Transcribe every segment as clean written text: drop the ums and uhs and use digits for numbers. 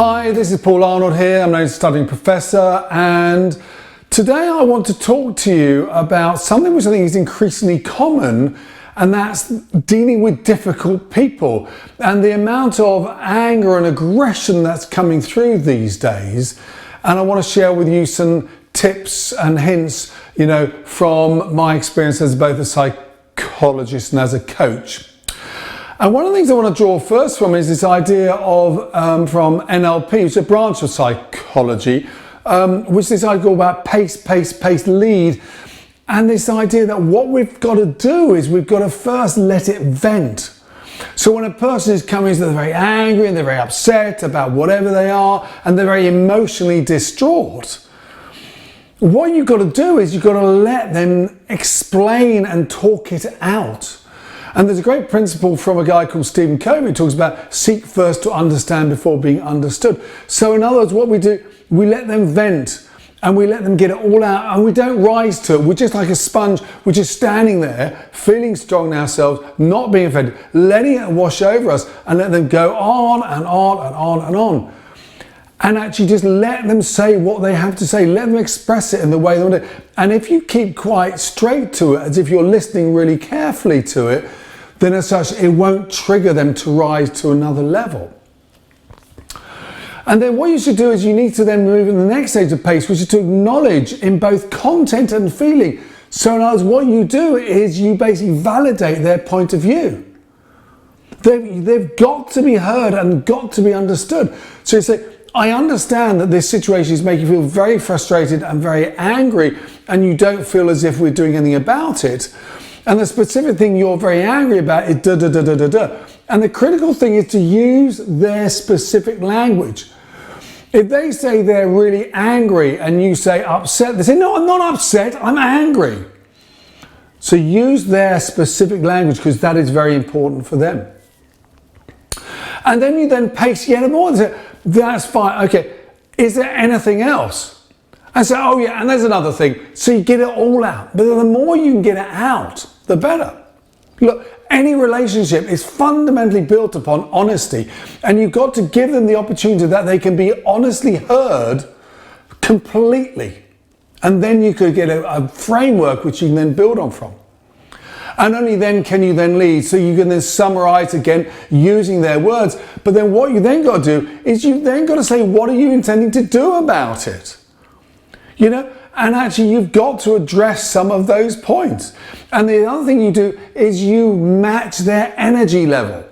Hi, this is Paul Arnold here. I'm a studying professor, and today I want to talk to you about something which I think is increasingly common, and that's dealing with difficult people and the amount of anger and aggression that's coming through these days. And I want to share with you some tips and hints, from my experience as both a psychologist and as a coach. And one of the things I want to draw first from is this idea of, from NLP, which is a branch of psychology, which is this idea about pace, lead. And this idea that what we've got to do is we've got to first let it vent. So when a person is coming, they're very angry and they're very upset about whatever they are, and they're very emotionally distraught. What you've got to do is you've got to let them explain and talk it out. And there's a great principle from a guy called Stephen Covey who talks about seek first to understand before being understood. So in other words, what we do, we let them vent and we let them get it all out, and we don't rise to it. We're just like a sponge. We're just standing there, feeling strong in ourselves, not being offended, letting it wash over us, and let them go on and on and on and on. And actually just let them say what they have to say. Let them express it in the way they want to. And if you keep quite straight to it, as if you're listening really carefully to it, then as such, it won't trigger them to rise to another level. And then what you should do is you need to then move in the next stage of pace, which is to acknowledge in both content and feeling. So in other words, what you do is you basically validate their point of view. They've got to be heard and got to be understood. So you say, I understand that this situation is making you feel very frustrated and very angry, and you don't feel as if we're doing anything about it. And the specific thing you're very angry about is da da da da da da. And the critical thing is to use their specific language. If they say they're really angry and you say upset, they say, no, I'm not upset, I'm angry. So use their specific language, because that is very important for them. And then you then pace yet more. Say, that's fine. Okay, is there anything else? I say, oh yeah, and there's another thing. So you get it all out. But the more you can get it out, the better. Look, any relationship is fundamentally built upon honesty, and you've got to give them the opportunity that they can be honestly heard completely. And then you could get a framework which you can then build on from. And only then can you then lead. So you can then summarize again using their words. But then what you then got to do is you then got to say, what are you intending to do about it? And actually you've got to address some of those points. And the other thing you do is you match their energy level.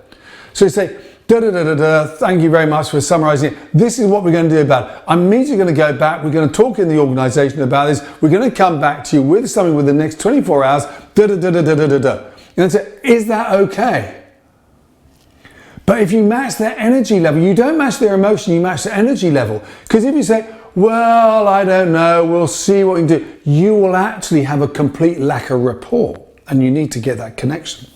So you say, da da da da da, thank you very much for summarizing it. This is what we're going to do about it. I'm immediately going to go back. We're going to talk in the organization about this. We're going to come back to you with something within the next 24 hours. Da da da da da da da da. And say, is that okay? But if you match their energy level, you don't match their emotion, you match their energy level. Because if you say, well, I don't know, we'll see what we can do, you will actually have a complete lack of rapport, and you need to get that connection.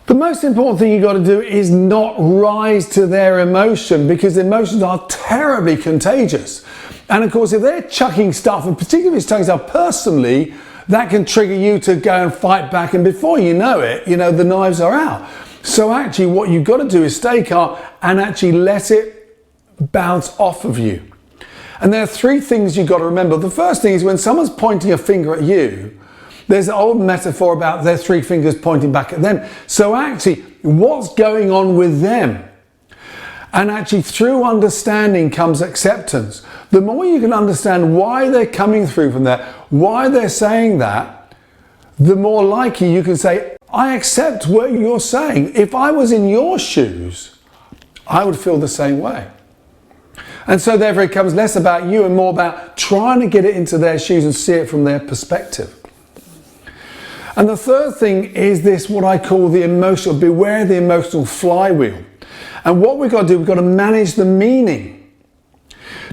The most important thing you've got to do is not rise to their emotion, because emotions are terribly contagious. And of course, if they're chucking stuff, and particularly if it's chucking stuff personally, that can trigger you to go and fight back, and before you know it, the knives are out. So actually what you've got to do is stay calm and actually let it bounce off of you. And there are three things you've got to remember. The first thing is when someone's pointing a finger at you, there's an old metaphor about their three fingers pointing back at them. So actually, what's going on with them? And actually through understanding comes acceptance. The more you can understand why they're coming through from there, why they're saying that, the more likely you can say, I accept what you're saying. If I was in your shoes, I would feel the same way. And so therefore it becomes less about you and more about trying to get it into their shoes and see it from their perspective. And the third thing is this, what I call beware the emotional flywheel. And what we've got to do, we've got to manage the meaning.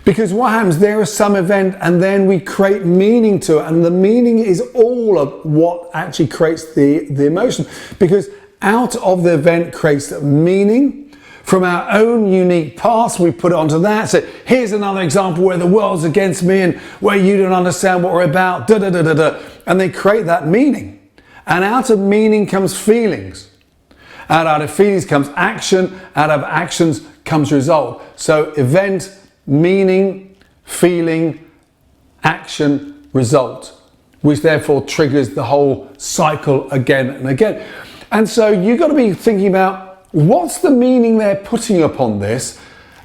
Because what happens, there is some event and then we create meaning to it. And the meaning is all of what actually creates the emotion. Because out of the event creates the meaning. From our own unique past, we put it onto that. So here's another example where the world's against me and where you don't understand what we're about, da da da da da. And they create that meaning. And out of meaning comes feelings. Out of feelings comes action. Out of actions comes result. So event, meaning, feeling, action, result, which therefore triggers the whole cycle again and again. And so you've got to be thinking about what's the meaning they're putting upon this,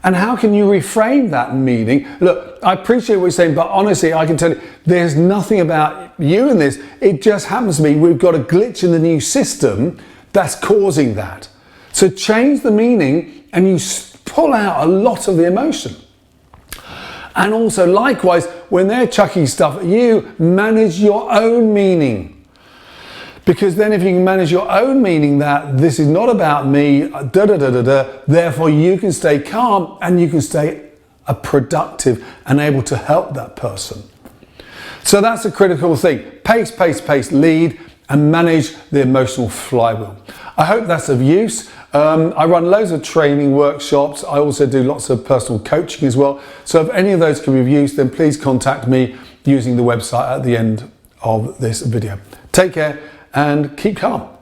and how can you reframe that meaning? Look, I appreciate what you're saying, but honestly, I can tell you, there's nothing about you in this. It just happens to be we've got a glitch in the new system that's causing that. So change the meaning and you pull out a lot of the emotion. And also likewise, when they're chucking stuff at you, manage your own meaning. Because then if you can manage your own meaning that this is not about me, therefore you can stay calm and you can stay productive and able to help that person. So that's a critical thing. Pace, pace, pace, lead, and manage the emotional flywheel. I hope that's of use. I run loads of training workshops. I also do lots of personal coaching as well. So if any of those can be of use, then please contact me using the website at the end of this video. Take care and keep calm.